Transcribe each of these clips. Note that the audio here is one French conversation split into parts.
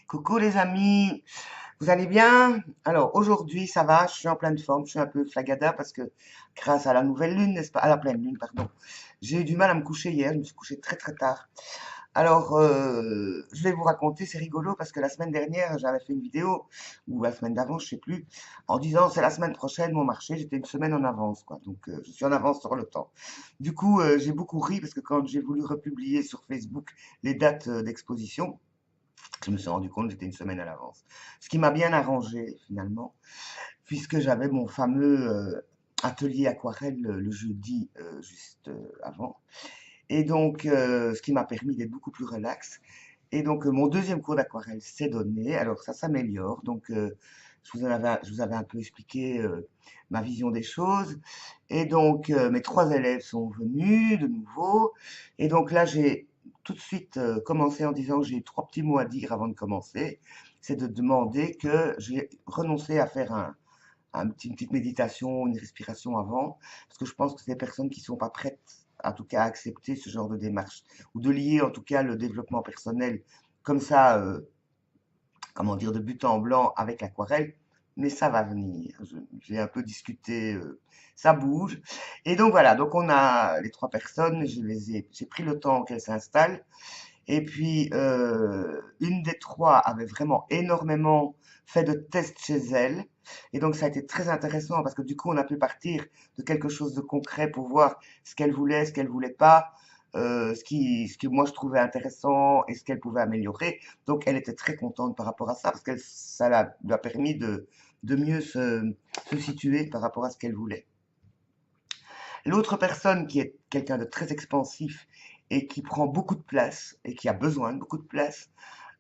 Coucou les amis, vous allez bien? Alors aujourd'hui ça va, je suis en pleine forme, je suis un peu flagada parce que grâce à la nouvelle lune, n'est-ce pas? À la pleine lune, pardon. J'ai eu du mal à me coucher hier, je me suis couché très très tard. Alors je vais vous raconter, c'est rigolo parce que la semaine dernière j'avais fait une vidéo, ou la semaine d'avant, je sais plus, en disant c'est la semaine prochaine mon marché, j'étais une semaine en avance quoi, donc je suis en avance sur le temps. Du coup j'ai beaucoup ri parce que quand j'ai voulu republier sur Facebook les dates d'exposition, je me suis rendu compte que j'étais une semaine à l'avance. Ce qui m'a bien arrangé finalement, puisque j'avais mon fameux atelier aquarelle le jeudi juste avant. Et donc, ce qui m'a permis d'être beaucoup plus relax. Et donc, mon deuxième cours d'aquarelle s'est donné. Alors, ça s'améliore. Donc, je vous avais un peu expliqué ma vision des choses. Et donc, mes trois élèves sont venus de nouveau. Et donc là, j'ai tout de suite commencé en disant que j'ai trois petits mots à dire avant de commencer. C'est de demander que j'ai renoncé à faire une petite méditation, une respiration avant, parce que je pense que c'est des personnes qui sont pas prêtes, en tout cas, à accepter ce genre de démarche, ou de lier en tout cas le développement personnel comme ça, comment dire, de but en blanc avec l'aquarelle, mais ça va venir. J'ai un peu discuté, ça bouge. Et donc voilà, donc on a les trois personnes, j'ai pris le temps qu'elles s'installent. Et puis, une des trois avait vraiment énormément fait de tests chez elle. Et donc, ça a été très intéressant parce que du coup, on a pu partir de quelque chose de concret pour voir ce qu'elle voulait pas, ce que moi je trouvais intéressant et ce qu'elle pouvait améliorer. Donc, elle était très contente par rapport à ça parce que lui a permis de mieux se situer par rapport à ce qu'elle voulait. L'autre personne qui est quelqu'un de très expansif et qui prend beaucoup de place et qui a besoin de beaucoup de place,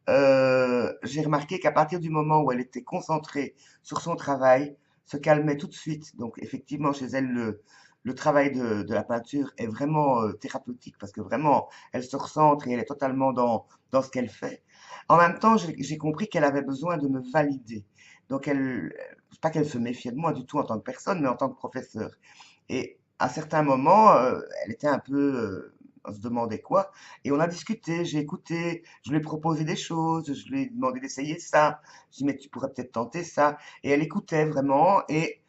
j'ai remarqué qu'à partir du moment où elle était concentrée sur son travail, se calmait tout de suite. Donc effectivement, chez elle, le travail de la peinture est vraiment thérapeutique parce que vraiment, elle se recentre et elle est totalement dans ce qu'elle fait. En même temps, j'ai compris qu'elle avait besoin de me valider. Donc c'est pas qu'elle se méfiait de moi du tout en tant que personne, mais en tant que professeur. Et à certains moments, elle était un peu, on se demandait quoi. Et on a discuté, j'ai écouté, je lui ai proposé des choses, je lui ai demandé d'essayer ça. Je lui ai dit, mais tu pourrais peut-être tenter ça. Et elle écoutait vraiment et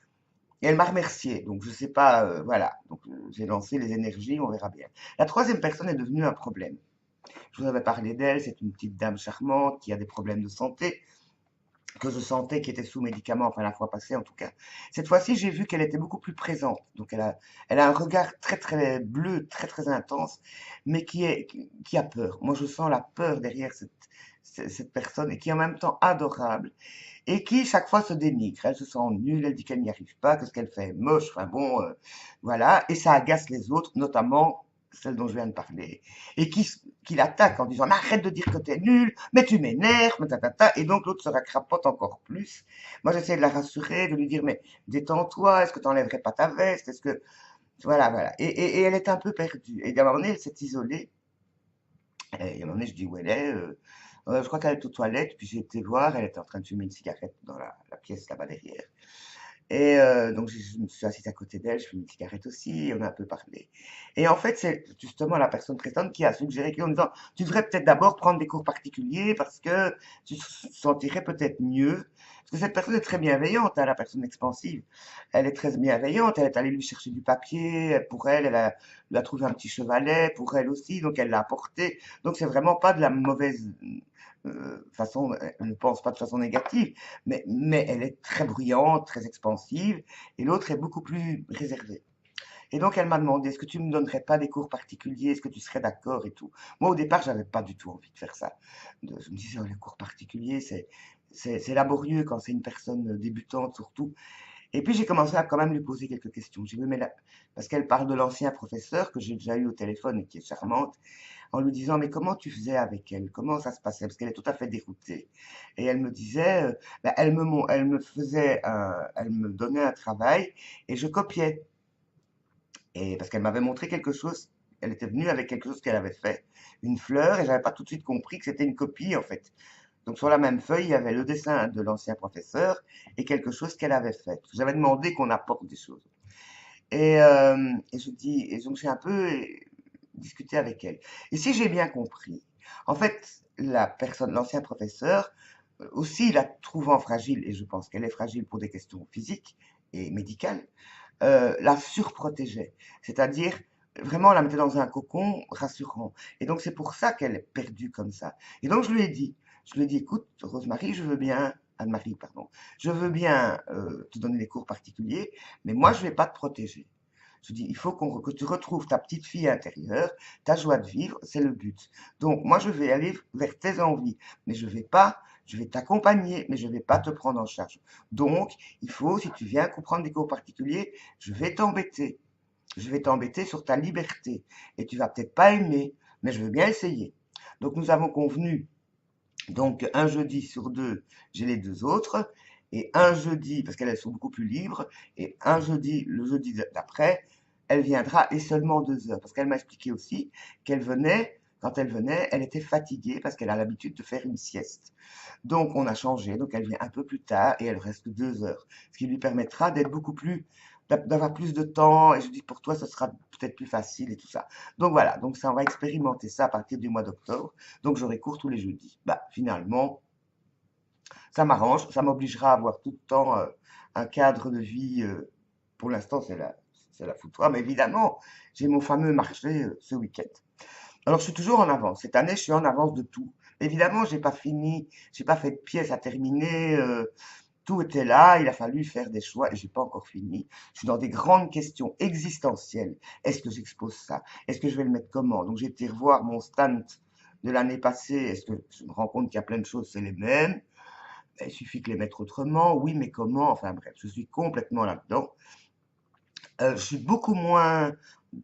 elle m'a remercié. Donc, je sais pas, voilà. Donc, j'ai lancé les énergies, on verra bien. La troisième personne est devenue un problème. Je vous avais parlé d'elle, c'est une petite dame charmante qui a des problèmes de santé que je sentais qui était sous médicament, enfin la fois passée en tout cas. Cette fois-ci, j'ai vu qu'elle était beaucoup plus présente. Donc elle a un regard très très bleu, très très intense, mais qui a peur. Moi, je sens la peur derrière cette personne et qui est en même temps adorable et qui chaque fois se dénigre. Elle se sent nulle, elle dit qu'elle n'y arrive pas, que ce qu'elle fait est moche, enfin bon, voilà. Et ça agace les autres, notamment celle dont je viens de parler, et qui l'attaque en disant mais arrête de dire que t'es nul, mais tu m'énerves, mais tatata, et donc l'autre se racrapote encore plus. Moi j'essaie de la rassurer, de lui dire mais détends-toi, est-ce que t'enlèverais pas ta veste, est-ce que voilà voilà, et elle est un peu perdue. Et à un moment donné elle s'est isolée. Et à un moment donné je dis où elle est. Je crois qu'elle est aux toilettes, puis j'ai été voir, elle était en train de fumer une cigarette dans la pièce là-bas derrière. Et donc je me suis assise à côté d'elle, je fume une cigarette aussi, et on a un peu parlé. Et en fait, c'est justement la personne présente qui a suggéré en disant, tu devrais peut-être d'abord prendre des cours particuliers parce que tu te sentirais peut-être mieux. Parce que cette personne est très bienveillante, hein, la personne expansive. Elle est très bienveillante, elle est allée lui chercher du papier, pour elle, elle a trouvé un petit chevalet, pour elle aussi, donc elle l'a apporté. Donc c'est vraiment pas de la mauvaise façon, elle ne pense pas de façon négative, mais elle est très bruyante, très expansive, et l'autre est beaucoup plus réservée. Et donc elle m'a demandé, est-ce que tu me donnerais pas des cours particuliers, est-ce que tu serais d'accord et tout. Moi au départ, j'avais pas du tout envie de faire ça. Je me disais, oh, les cours particuliers, c'est laborieux quand c'est une personne débutante surtout. Et puis j'ai commencé à quand même lui poser quelques questions. J'ai dit, mais là, parce qu'elle parle de l'ancien professeur que j'ai déjà eu au téléphone et qui est charmante, en lui disant, mais comment tu faisais avec elle? Comment ça se passait? Parce qu'elle est tout à fait déroutée. Et elle me disait, ben, elle me donnait un travail et je copiais. Et parce qu'elle m'avait montré quelque chose, elle était venue avec quelque chose qu'elle avait fait, une fleur, et j'avais pas tout de suite compris que c'était une copie en fait. Donc sur la même feuille, il y avait le dessin de l'ancien professeur et quelque chose qu'elle avait fait. J'avais demandé qu'on apporte des choses. Et je dis, et donc j'ai un peu discuté avec elle. Et si j'ai bien compris, En fait, la personne, l'ancien professeur, aussi la trouvant fragile, et je pense qu'elle est fragile pour des questions physiques et médicales, la surprotégeait. C'est-à-dire, vraiment la mettait dans un cocon rassurant. Et donc, c'est pour ça qu'elle est perdue comme ça. Et donc, je lui ai dit, écoute, Rosemary, je veux bien, Anne-Marie, pardon, je veux bien te donner des cours particuliers, mais moi, je vais pas te protéger. Je dis, il faut que tu retrouves ta petite fille intérieure, ta joie de vivre, c'est le but. Donc, moi, je vais aller vers tes envies, mais je vais t'accompagner, mais je vais pas te prendre en charge. Donc, il faut, si tu viens comprendre des cours particuliers, je vais t'embêter. Je vais t'embêter sur ta liberté. Et tu vas peut-être pas aimer, mais je veux bien essayer. Donc, nous avons convenu, donc, un jeudi sur deux, j'ai les deux autres. Et un jeudi, parce qu'elles sont beaucoup plus libres, et un jeudi, le jeudi d'après, elle viendra et seulement 2 heures. Parce qu'elle m'a expliqué aussi qu'elle venait, quand elle venait, elle était fatiguée parce qu'elle a l'habitude de faire une sieste. Donc, on a changé. Donc, elle vient un peu plus tard et elle reste 2 heures. Ce qui lui permettra d'être beaucoup plus, d'avoir plus de temps. Et je dis, pour toi, ce sera peut-être plus facile et tout ça. Donc, voilà. Donc, ça, on va expérimenter ça à partir du mois d'octobre. Donc, j'aurai cours tous les jeudis. Bah, finalement, ça m'arrange. Ça m'obligera à avoir tout le temps un cadre de vie. Pour l'instant, c'est la foutoir. Mais évidemment, j'ai mon fameux marché ce week-end. Alors, je suis toujours en avance. Cette année, je suis en avance de tout. Évidemment, j'ai pas fini, j'ai pas fait de pièces à terminer. Tout était là. Il a fallu faire des choix et j'ai pas encore fini. Je suis dans des grandes questions existentielles. Est-ce que j'expose ça? Est-ce que je vais le mettre comment? Donc, j'ai été revoir mon stand de l'année passée. Est-ce que je me rends compte qu'il y a plein de choses, c'est les mêmes? Il suffit que les mettre autrement. Oui, mais comment? Enfin bref, je suis complètement là-dedans. Je suis beaucoup moins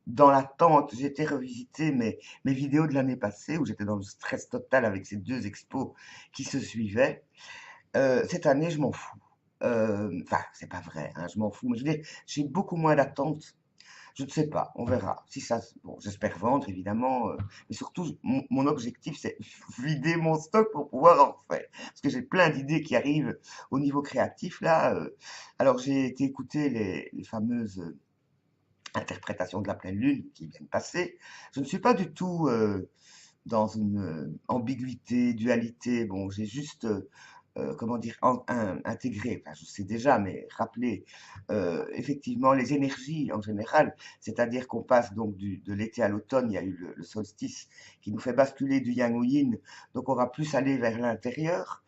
dans l'attente. J'ai été revisiter mes vidéos de l'année passée où j'étais dans le stress total avec ces 2 expos qui se suivaient. Cette année, je m'en fous. Enfin, c'est pas vrai, hein, je m'en fous, mais je veux dire, j'ai beaucoup moins d'attente. Je ne sais pas, on verra. Si ça, bon, j'espère vendre évidemment, mais surtout, mon objectif, c'est vider mon stock pour pouvoir en faire. Parce que j'ai plein d'idées qui arrivent au niveau créatif là. Alors, j'ai été écouter les fameuses interprétation de la pleine lune qui vient de passer. Je ne suis pas du tout dans une ambiguïté, dualité. Bon, j'ai juste, comment dire, intégré, enfin, je sais déjà, mais rappeler effectivement les énergies en général. C'est-à-dire qu'on passe donc de l'été à l'automne, il y a eu le solstice qui nous fait basculer du yang au yin. Donc on va plus aller vers l'intérieur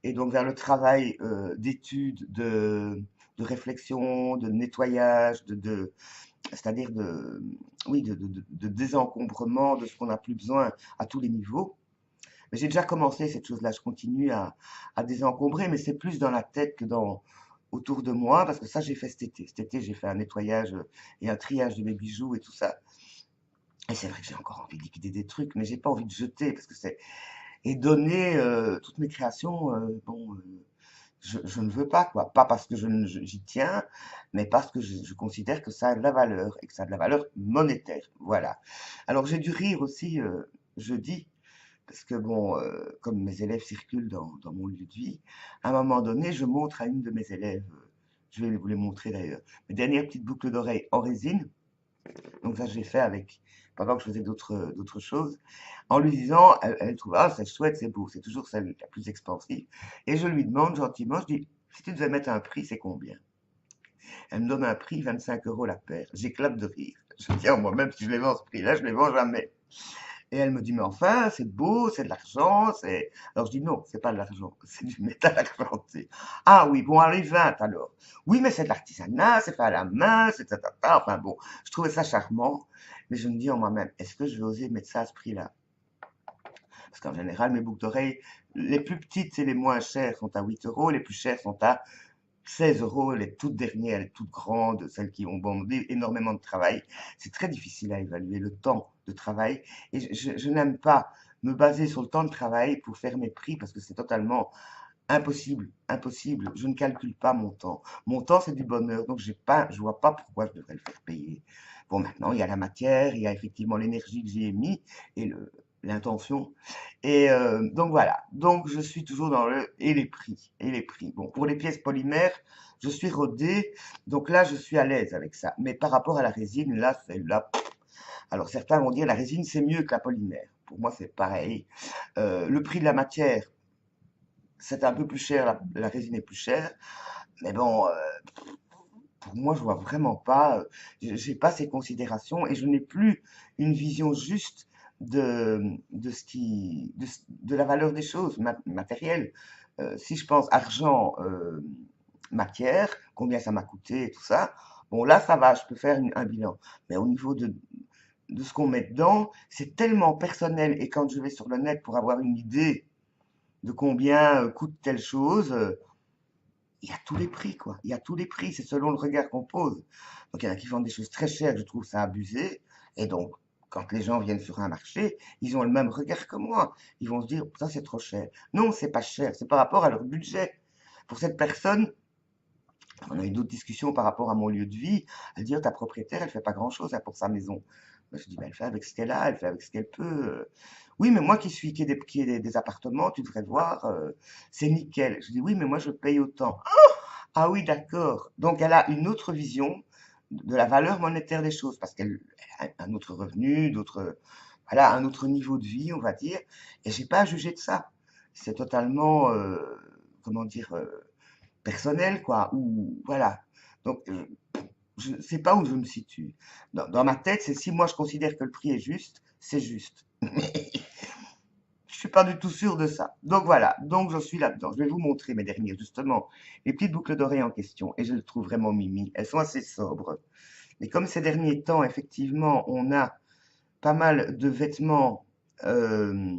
et donc vers le travail d'étude, de réflexion, de nettoyage, c'est-à-dire oui, de désencombrement de ce qu'on n'a plus besoin à tous les niveaux. Mais j'ai déjà commencé cette chose-là, je continue à désencombrer, mais c'est plus dans la tête que autour de moi, parce que ça, j'ai fait cet été. Cet été, j'ai fait un nettoyage et un triage de mes bijoux et tout ça. Et c'est vrai que j'ai encore envie de liquider des trucs, mais j'ai pas envie de jeter, parce que c'est... Et donner toutes mes créations, bon, je ne veux pas, quoi. Pas parce que j'y tiens, mais parce que je considère que ça a de la valeur et que ça a de la valeur monétaire. Voilà. Alors j'ai dû rire aussi jeudi, parce que bon, comme mes élèves circulent dans mon lieu de vie, à un moment donné, je montre à une de mes élèves, je vais vous les montrer d'ailleurs, mes dernières petites boucles d'oreilles en résine. Donc ça, je l'ai fait avec, pendant que je faisais d'autres choses, en lui disant, elle trouve, ah, c'est chouette, c'est beau, c'est toujours celle la plus expansive. Et je lui demande gentiment, je dis, si tu devais mettre un prix, c'est combien? Elle me donne un prix, 25 € la paire. J'éclate de rire. Je dis, oh, moi-même, si je les vends ce prix-là, je les vends jamais. Et elle me dit, mais enfin, c'est beau, c'est de l'argent, c'est... Alors je dis, non, c'est pas de l'argent, c'est du métal argenté. Ah oui, bon, allez, 20 alors. Oui, mais c'est de l'artisanat, c'est fait à la main, c'est ta, ta, ta. Enfin bon, je trouvais ça charmant, mais je me dis en moi-même, est-ce que je vais oser mettre ça à ce prix-là? Parce qu'en général, mes boucles d'oreilles, les plus petites et les moins chères sont à 8 €, les plus chères sont à 16 €, les toutes dernières, les toutes grandes, celles qui ont demandé énormément de travail. C'est très difficile à évaluer le temps de travail. Et je n'aime pas me baser sur le temps de travail pour faire mes prix parce que c'est totalement impossible, impossible. Je ne calcule pas mon temps. Mon temps, c'est du bonheur. Donc, je vois pas pourquoi je devrais le faire payer. Bon, maintenant, il y a la matière, il y a effectivement l'énergie que j'y ai mis et l'intention. Et donc voilà. Donc je suis toujours dans le et les prix et les prix. Bon, pour les pièces polymères, je suis rodé. Donc là, je suis à l'aise avec ça. Mais par rapport à la résine, là, celle-là. Alors certains vont dire la résine c'est mieux que la polymère. pour moi c'est pareil. Le prix de la matière, c'est un peu plus cher, la résine est plus chère, mais bon, pour moi, je vois vraiment pas, j'ai pas ces considérations et je n'ai plus une vision juste de ce qui, de la valeur des choses matérielles. Si je pense argent, matière, combien ça m'a coûté et tout ça, bon là ça va, je peux faire un bilan. Mais au niveau de ce qu'on met dedans, c'est tellement personnel et quand je vais sur le net pour avoir une idée de combien coûte telle chose, il y a tous les prix, quoi. Il y a tous les prix, c'est selon le regard qu'on pose. Donc, il y en a qui vendent des choses très chères, je trouve ça abusé. Et donc, quand les gens viennent sur un marché, ils ont le même regard que moi. Ils vont se dire, ça, c'est trop cher. Non, c'est pas cher, c'est par rapport à leur budget. Pour cette personne, on a eu d'autres discussions par rapport à mon lieu de vie. Elle dit, oh, ta propriétaire, elle fait pas grand-chose hein, pour sa maison. Ben, je dis, ben, elle fait avec ce qu'elle a, elle fait avec ce qu'elle peut. Oui, mais moi qui ai des appartements, tu devrais voir, c'est nickel. Je dis, oui, mais moi je paye autant. Ah oui, d'accord. Donc elle a une autre vision de la valeur monétaire des choses parce qu'elle a un autre revenu, voilà, un autre niveau de vie, on va dire. Et j'ai pas à juger de ça. C'est totalement, comment dire, personnel, quoi. Ou voilà. Donc je sais pas où je me situe. Dans ma tête, c'est si moi je considère que le prix est juste, c'est juste. Mais je suis pas du tout sûr de ça. Donc voilà, donc je suis là-dedans. Je vais vous montrer mes dernières, justement, les petites boucles d'oreilles en question. Et je les trouve vraiment mimi. Elles sont assez sobres. Mais comme ces derniers temps, effectivement, on a pas mal de vêtements euh,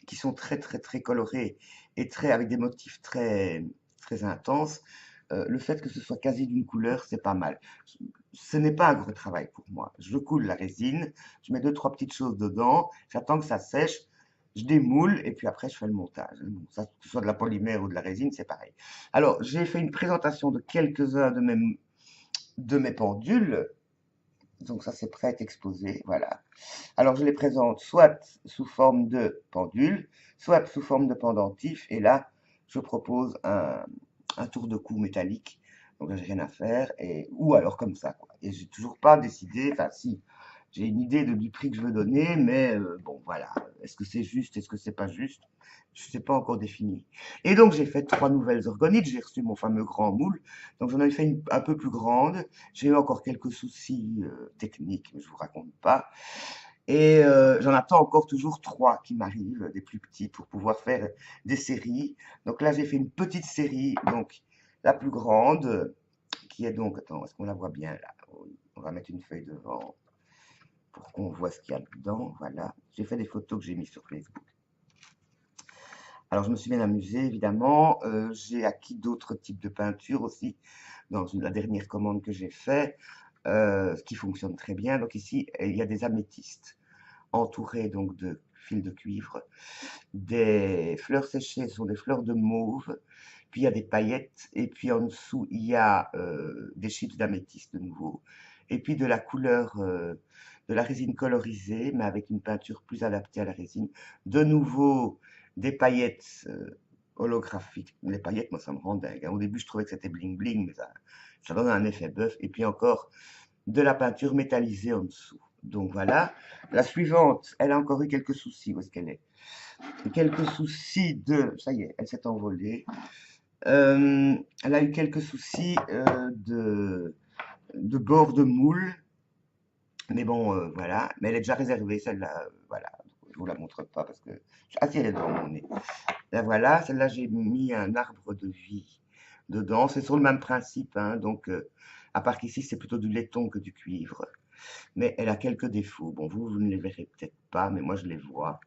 qui sont très, très, très colorés et avec des motifs très, très intenses, le fait que ce soit quasi d'une couleur, c'est pas mal. Ce n'est pas un gros travail pour moi. Je coule la résine, je mets deux, trois petites choses dedans, j'attends que ça sèche, je démoule et puis après je fais le montage. Bon, ça, que ce soit de la polymère ou de la résine, c'est pareil. Alors, j'ai fait une présentation de quelques-uns de mes pendules. Donc ça, c'est prêt à être exposé. Voilà. Alors, je les présente soit sous forme de pendule, soit sous forme de pendentif. Et là, je propose un tour de cou métallique. Donc, là, j'ai rien à faire. Ou alors comme ça, quoi. Et j'ai toujours pas décidé, enfin, si, j'ai une idée du prix que je veux donner, mais bon, voilà. Est-ce que c'est juste, est-ce que c'est pas juste? Je sais pas encore défini. Et donc, j'ai fait trois nouvelles organites. J'ai reçu mon fameux grand moule. Donc, j'en ai fait une un peu plus grande. J'ai eu encore quelques soucis techniques, mais je vous raconte pas. Et j'en attends encore toujours trois qui m'arrivent, des plus petits, pour pouvoir faire des séries. Donc là, j'ai fait une petite série, donc la plus grande, qui est donc, attends, est-ce qu'on la voit bien là? Oui, on va mettre une feuille devant pour qu'on voit ce qu'il y a dedans. Voilà, j'ai fait des photos que j'ai mises sur Facebook. Alors, je me suis bien amusé, évidemment. J'ai acquis d'autres types de peintures aussi dans la dernière commande que j'ai fait, ce qui fonctionne très bien. Donc ici, il y a des améthystes entourés donc de fils de cuivre. Des fleurs séchées ce sont des fleurs de mauve. Puis il y a des paillettes. Et puis en dessous, il y a des chips d'améthyste de nouveau. Et puis de la couleur, de la résine colorisée, mais avec une peinture plus adaptée à la résine. De nouveau, des paillettes holographiques. Les paillettes, moi, ça me rend dingue, hein. Au début, je trouvais que c'était bling bling, mais ça donne un effet bœuf. Et puis encore, de la peinture métallisée en dessous. Donc voilà. La suivante, elle a encore eu quelques soucis. Où est-ce qu'elle est? Quelques soucis de... Ça y est, elle s'est envolée. Elle a eu quelques soucis de bord de moule. Mais bon, voilà. Mais elle est déjà réservée, celle-là. Voilà. Je vous la montre pas parce que... Ah si, elle est devant mon nez. La voilà. Celle-là, j'ai mis un arbre de vie dedans. C'est sur le même principe, hein. Donc, à part qu'ici, c'est plutôt du laiton que du cuivre. Mais elle a quelques défauts. Bon, vous ne les verrez peut-être pas, mais moi, je les vois.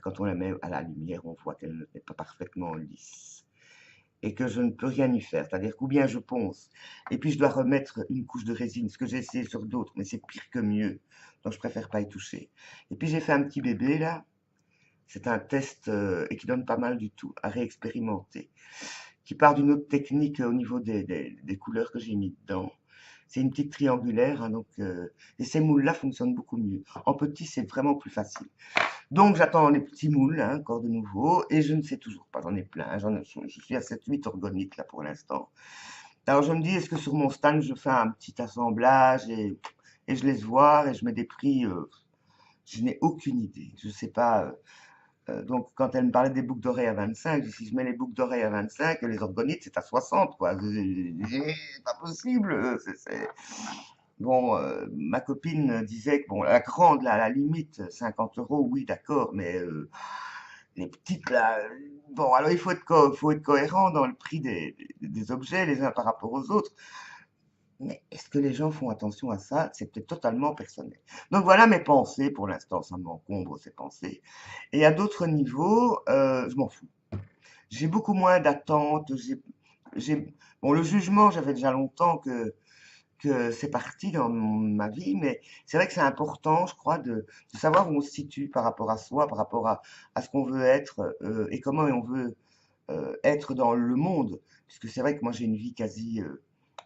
Quand on la met à la lumière, on voit qu'elle n'est pas parfaitement lisse et que je ne peux rien y faire. C'est-à-dire qu'ou bien je ponce, et puis je dois remettre une couche de résine, ce que j'ai essayé sur d'autres, mais c'est pire que mieux. Donc je préfère pas y toucher. Et puis j'ai fait un petit bébé là. C'est un test et qui donne pas mal du tout à réexpérimenter. Qui part d'une autre technique au niveau des couleurs que j'ai mis dedans. C'est une petite triangulaire, hein, donc, et ces moules-là fonctionnent beaucoup mieux. En petit, c'est vraiment plus facile. Donc j'attends les petits moules, hein, encore de nouveau, et je ne sais toujours pas, j'en ai plein, hein, je suis à 7-8 orgonites là pour l'instant. Alors je me dis, est-ce que sur mon stand, je fais un petit assemblage et je laisse voir et je mets des prix, Je n'ai aucune idée. Je sais pas. Donc, quand elle me parlait des boucles d'oreilles à 25, je dis, si je mets les boucles d'oreilles à 25, les orgonites, c'est à 60, quoi. C'est pas possible. Bon, ma copine disait que, bon, la grande, là, à la limite, 50 euros, oui, d'accord, mais les petites, là, bon, alors il faut être cohérent dans le prix des objets, les uns par rapport aux autres. Mais est-ce que les gens font attention à ça? C'est peut-être totalement personnel. Donc voilà mes pensées, pour l'instant, ça m'encombre ces pensées. Et à d'autres niveaux, je m'en fous. J'ai beaucoup moins d'attentes. Bon, le jugement, j'avais déjà longtemps que c'est parti dans ma vie, mais c'est vrai que c'est important, je crois, de savoir où on se situe par rapport à soi, par rapport à ce qu'on veut être et comment on veut être dans le monde. Puisque c'est vrai que moi j'ai une vie quasi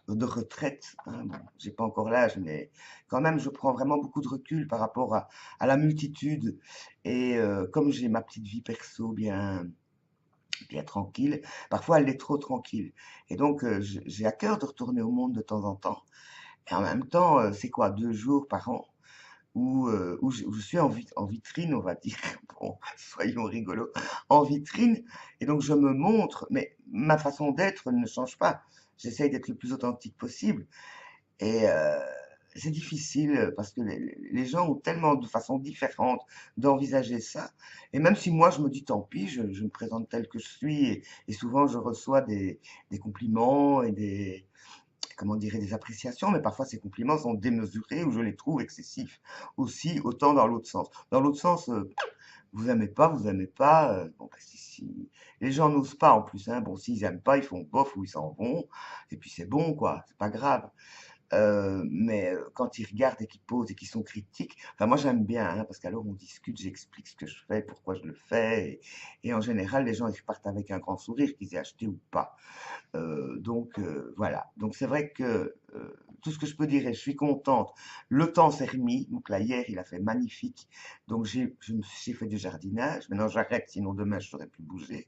de retraite, hein. Bon, j'ai pas encore l'âge, mais quand même je prends vraiment beaucoup de recul par rapport à la multitude. Et comme j'ai ma petite vie perso bien tranquille, parfois elle est trop tranquille. Et donc j'ai à cœur de retourner au monde de temps en temps. Et en même temps, c'est quoi, 2 jours par an où je suis en vitrine, on va dire. Bon, soyons rigolos, en vitrine. Et donc, je me montre, mais ma façon d'être ne change pas. J'essaye d'être le plus authentique possible. Et c'est difficile parce que les gens ont tellement de façons différentes d'envisager ça. Et même si moi, je me dis tant pis, je me présente tel que je suis. Et souvent, je reçois des compliments et comment dire, des appréciations, mais parfois ces compliments sont démesurés ou je les trouve excessifs. Aussi, autant dans l'autre sens. Dans l'autre sens, vous aimez pas, bon, bah, si les gens n'osent pas en plus, hein, bon, s'ils aiment pas, ils font bof ou ils s'en vont, et puis c'est bon, quoi, c'est pas grave. Mais quand ils regardent et qu'ils posent et qu'ils sont critiques, enfin moi j'aime bien, hein, parce qu'alors on discute, j'explique ce que je fais, pourquoi je le fais, et en général les gens ils repartent avec un grand sourire qu'ils aient acheté ou pas. Donc voilà. Donc c'est vrai que tout ce que je peux dire est, je suis contente. Le temps s'est remis. Donc là hier, il a fait magnifique. Donc j'ai fait du jardinage. Maintenant j'arrête, sinon demain je ne saurais plus bouger.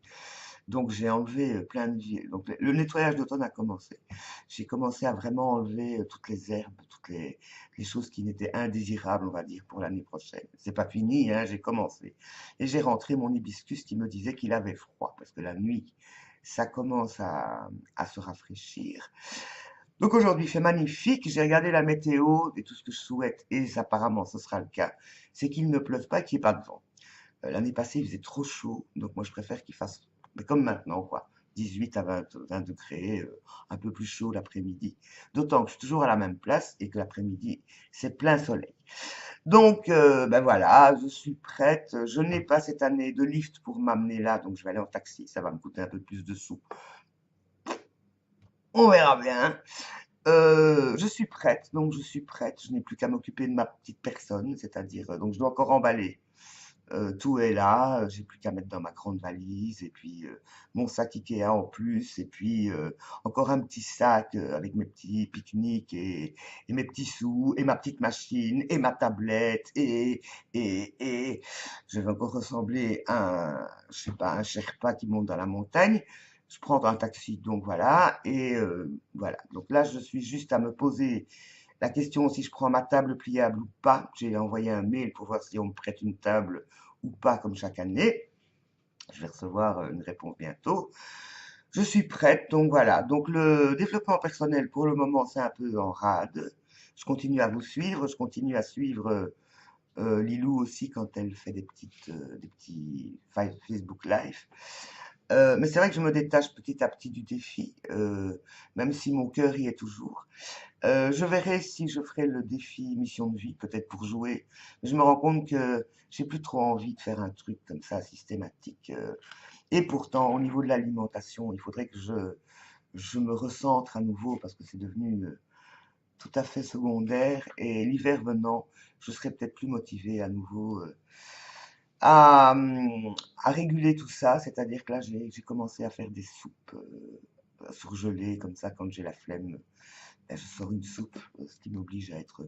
Donc j'ai enlevé plein de vie. Donc le nettoyage d'automne a commencé. J'ai commencé à vraiment enlever toutes les herbes, les choses qui n'étaient indésirables, on va dire, pour l'année prochaine. C'est pas fini, hein, j'ai commencé. Et j'ai rentré mon hibiscus qui me disait qu'il avait froid parce que la nuit, ça commence à se rafraîchir. Donc aujourd'hui, il fait magnifique. J'ai regardé la météo et tout ce que je souhaite, et apparemment ce sera le cas, c'est qu'il ne pleuve pas et qu'il n'y ait pas de vent. L'année passée, il faisait trop chaud, donc moi je préfère qu'il fasse, mais comme maintenant, quoi. 18 à 20 degrés, un peu plus chaud l'après-midi. D'autant que je suis toujours à la même place et que l'après-midi, c'est plein soleil. Donc, ben voilà, je suis prête. Je n'ai pas cette année de lift pour m'amener là, donc je vais aller en taxi. Ça va me coûter un peu plus de sous. On verra bien. Je suis prête, donc je suis prête. Je n'ai plus qu'à m'occuper de ma petite personne, c'est-à-dire, donc je dois encore emballer. Tout est là, j'ai plus qu'à mettre dans ma grande valise et puis mon sac Ikea en plus et puis encore un petit sac avec mes petits pique-niques et mes petits sous et ma petite machine et ma tablette et je vais encore ressembler à je sais pas, un Sherpa qui monte dans la montagne. Je prends un taxi, donc voilà, et voilà. Donc là, je suis juste à me poser la question si je prends ma table pliable ou pas. J'ai envoyé un mail pour voir si on me prête une table ou pas comme chaque année. Je vais recevoir une réponse bientôt. Je suis prête, donc voilà. Donc le développement personnel, pour le moment, c'est un peu en rade. Je continue à vous suivre, je continue à suivre Lilou aussi quand elle fait des petits Facebook Live. Mais c'est vrai que je me détache petit à petit du défi, même si mon cœur y est toujours. Je verrai si je ferai le défi mission de vie, peut-être pour jouer. Je me rends compte que j'ai plus trop envie de faire un truc comme ça systématique. Et pourtant, au niveau de l'alimentation, il faudrait que je me recentre à nouveau parce que c'est devenu tout à fait secondaire. Et l'hiver venant, je serai peut-être plus motivé à nouveau à réguler tout ça. C'est-à-dire que là, j'ai commencé à faire des soupes surgelées comme ça quand j'ai la flemme. Ben, je sors une soupe, ce qui m'oblige à être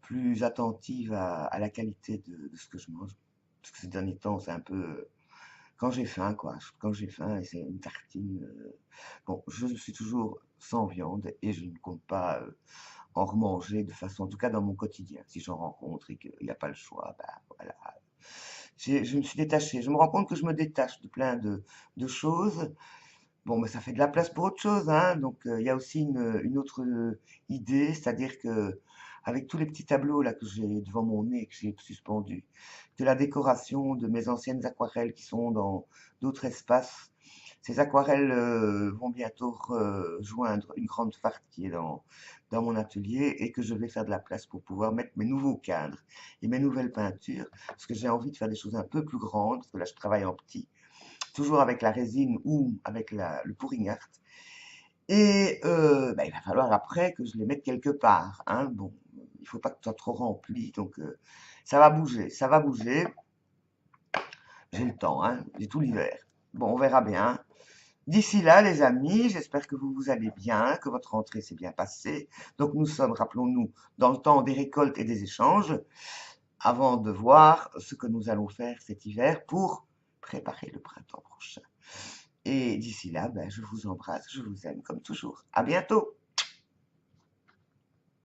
plus attentive à la qualité de ce que je mange. Parce que ces derniers temps, c'est un peu quand j'ai faim, quoi. Quand j'ai faim, et c'est une tartine. Bon, je suis toujours sans viande et je ne compte pas en remanger de façon, en tout cas dans mon quotidien. Si j'en rencontre et qu'il n'y a pas le choix, ben voilà. Je me suis détachée. Je me rends compte que je me détache de plein de choses. Bon, mais ça fait de la place pour autre chose, hein. Donc, il y a aussi une autre idée, c'est-à-dire que avec tous les petits tableaux là que j'ai devant mon nez, que j'ai suspendus, de la décoration de mes anciennes aquarelles qui sont dans d'autres espaces, ces aquarelles vont bientôt rejoindre une grande farde qui est dans mon atelier et que je vais faire de la place pour pouvoir mettre mes nouveaux cadres et mes nouvelles peintures, parce que j'ai envie de faire des choses un peu plus grandes, parce que là je travaille en petit toujours avec la résine ou avec le pouring art. Et bah, il va falloir après que je les mette quelque part, hein. Bon, il faut pas que ce soit trop rempli, donc ça va bouger, ça va bouger. J'ai le temps, hein, j'ai tout l'hiver. Bon, on verra bien. D'ici là, les amis, j'espère que vous allez bien, que votre rentrée s'est bien passée. Donc nous sommes, rappelons-nous, dans le temps des récoltes et des échanges, avant de voir ce que nous allons faire cet hiver pour préparer le printemps prochain. Et d'ici là, ben, je vous embrasse, je vous aime comme toujours. À bientôt!